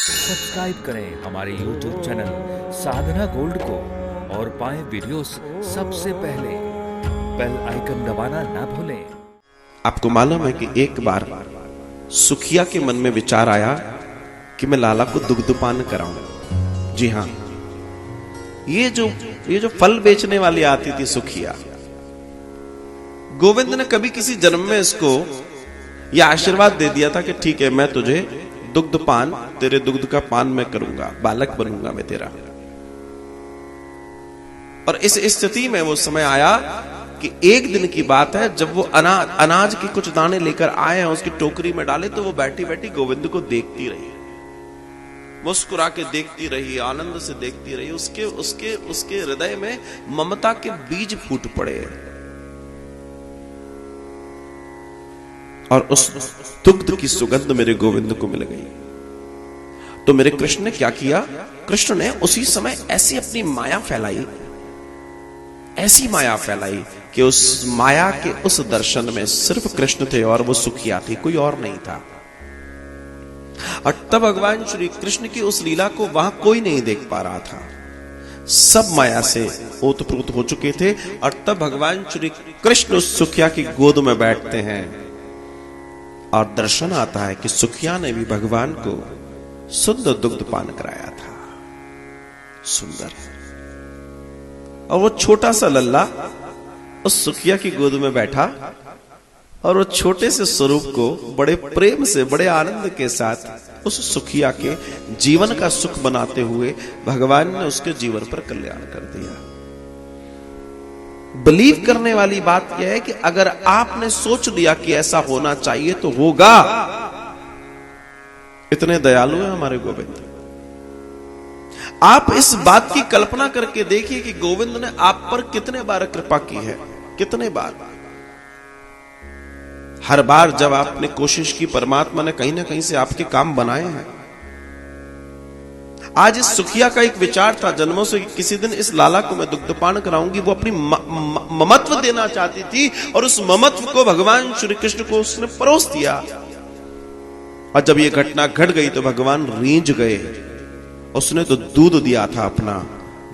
Subscribe करें हमारे YouTube channel साधना gold को और पाएं वीडियोस सबसे पहले। बेल आइकन दबाना ना भूलें। आपको मालूम है कि एक बार सुखिया के मन में विचार आया कि मैं लाला को दुग्धपान कराऊं। जी हां, ये जो फल बेचने वाली आती थी सुखिया, गोविंद ने कभी किसी जन्म में इसको यह आशीर्वाद दे दिया था कि ठीक है, मैं तुझे दुग्धपान, तेरे दुग्ध का पान मैं करूंगा, बालक बनूंगा मैं तेरा। और इस स्थिति में वो समय आया कि एक दिन की बात है, जब वो अनाज के कुछ दाने लेकर आए हैं, उसकी टोकरी में डाले, तो वो बैठी बैठी गोविंद को देखती रही, मुस्कुरा के देखती रही, आनंद से देखती रही। उसके हृदय में ममता के बीज फूट पड़े और उस दुग्ध की सुगंध मेरे गोविंद को मिल गई। तो मेरे कृष्ण ने क्या किया? कृष्ण ने उसी समय ऐसी अपनी माया फैलाई, ऐसी माया फैलाई कि उस माया के उस दर्शन में सिर्फ कृष्ण थे और वो सुखिया थी, कोई और नहीं था। और तब भगवान श्री कृष्ण की उस लीला को वहां कोई नहीं देख पा रहा था, सब माया से ओतप्रोत हो चुके थे। और तब भगवान श्री कृष्ण उस सुखिया की गोद में बैठते हैं और दर्शन आता है कि सुखिया ने भी भगवान को सुंदर दुग्धपान कराया था, सुंदर। और वो छोटा सा लल्ला उस सुखिया की गोद में बैठा और वो छोटे से स्वरूप को बड़े प्रेम से, बड़े आनंद के साथ उस सुखिया के जीवन का सुख बनाते हुए भगवान ने उसके जीवन पर कल्याण कर दिया। बिलीव करने वाली बात यह है कि अगर आपने सोच लिया कि ऐसा होना चाहिए तो होगा। इतने दयालु है हमारे गोविंद। आप इस बात की कल्पना करके देखिए कि गोविंद ने आप पर कितने बार कृपा की है, कितने बार। हर बार जब आपने कोशिश की, परमात्मा ने कहीं ना कहीं से आपके काम बनाए हैं। आज इस सुखिया का एक विचार था जन्मों से, किसी दिन इस लाला को मैं दुग्धपान कराऊंगी। वो अपनी ममत्व देना चाहती थी और उस ममत्व को भगवान श्री कृष्ण को उसने परोस दिया। और जब ये घटना घट गई तो भगवान रींझ गए। उसने तो दूध दिया था अपना,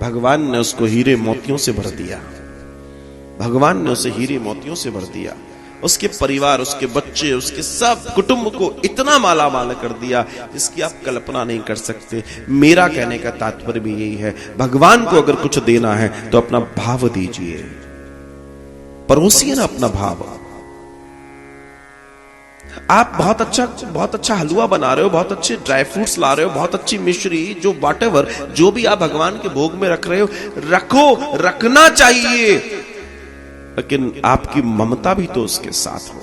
भगवान ने उसको हीरे मोतियों से भर दिया। भगवान ने उसे हीरे मोतियों से भर दिया। उसके परिवार, उसके बच्चे, उसके सब कुटुंब को इतना माला माल कर दिया जिसकी आप कल्पना नहीं कर सकते। मेरा कहने का तात्पर्य भी यही है, भगवान को अगर कुछ देना है तो अपना भाव दीजिए, परोसिए ना अपना भाव। आप बहुत अच्छा हलवा बना रहे हो, बहुत अच्छे ड्राई फ्रूट्स ला रहे हो, बहुत अच्छी मिश्री, जो व्हाटएवर जो भी आप भगवान के भोग में रख रहे हो, रखो, रखना चाहिए, लेकिन आपकी ममता भी तो उसके साथ हो।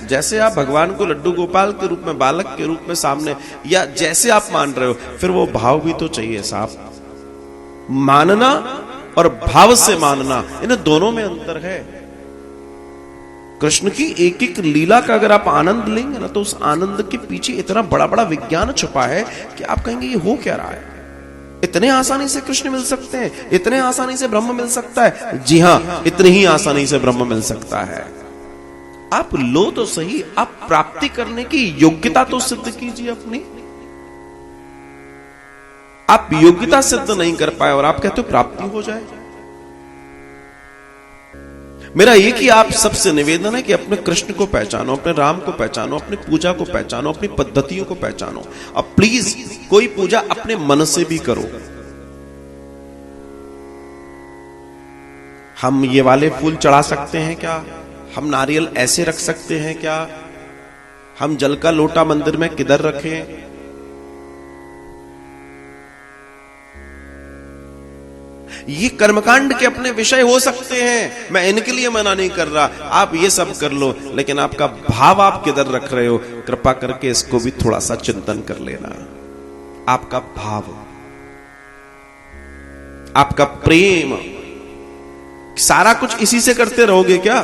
जैसे आप भगवान को लड्डू गोपाल के रूप में, बालक के रूप में सामने, या जैसे आप मान रहे हो, फिर वो भाव भी तो चाहिए साहब। मानना और भाव से मानना, इन दोनों में अंतर है। कृष्ण की एक एक लीला का अगर आप आनंद लेंगे ना, तो उस आनंद के पीछे इतना बड़ा बड़ा विज्ञान छुपा है कि आप कहेंगे ये हो क्या रहा है। इतने आसानी से कृष्ण मिल सकते हैं, इतने आसानी से ब्रह्म मिल सकता है। जी हां, इतनी ही आसानी से ब्रह्म मिल सकता है। आप लो तो सही, आप प्राप्ति करने की योग्यता तो सिद्ध कीजिए अपनी। आप योग्यता सिद्ध नहीं कर पाए और आप कहते हो प्राप्ति हो जाए। मेरा एक ही आप सबसे निवेदन है कि अपने कृष्ण को पहचानो, अपने राम को पहचानो, अपनी पूजा को पहचानो, अपनी पद्धतियों को पहचानो। अब प्लीज कोई पूजा अपने मन से भी करो। हम ये वाले फूल चढ़ा सकते हैं क्या? हम नारियल ऐसे रख सकते हैं क्या? हम जल का लोटा मंदिर में किधर रखें? ये कर्मकांड के अपने विषय हो सकते हैं, मैं इनके लिए मना नहीं कर रहा, आप ये सब कर लो, लेकिन आपका भाव आप किधर रख रहे हो, कृपा करके इसको भी थोड़ा सा चिंतन कर लेना। आपका भाव, आपका प्रेम, सारा कुछ इसी से करते रहोगे क्या?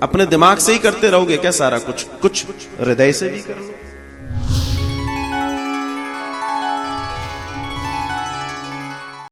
अपने दिमाग से ही करते रहोगे क्या सारा कुछ? कुछ हृदय से भी कर लो।